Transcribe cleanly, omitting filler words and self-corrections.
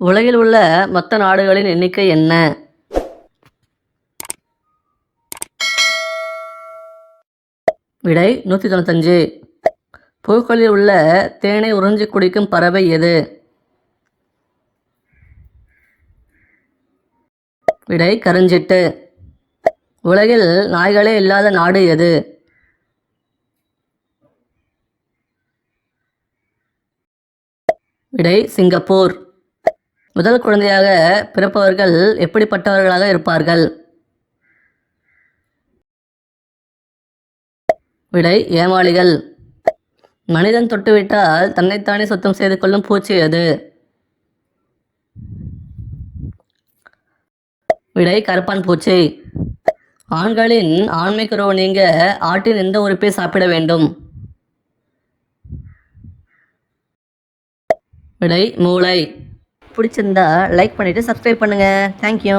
உலகில் உள்ள மொத்த நாடுகளின் எண்ணிக்கை என்ன? விடை 195. பூக்களில் உள்ள தேனை உறிஞ்சி குடிக்கும் பறவை எது? விடை கருஞ்சிட்டு. உலகில் நாய்களே இல்லாத நாடு எது? விடை சிங்கப்பூர். முதல் குழந்தையாக பிறப்பவர்கள் எப்படிப்பட்டவர்களாக இருப்பார்கள்? விடை ஏமாளிகள். மனிதன் தொட்டுவிட்டால் தன்னைத்தானே சுத்தம் செய்து கொள்ளும் பூச்சி எது? விடை கரப்பான் பூச்சி. ஆண்களின் ஆண்மை குறைவு நீங்க ஆட்டின் எந்த உறுப்பை சாப்பிட வேண்டும்? விடை மூளை. பிடிச்சிருந்தா லைக் பண்ணிவிட்டு சப்ஸ்கிரைப் பண்ணுங்கள். தேங்க்யூ.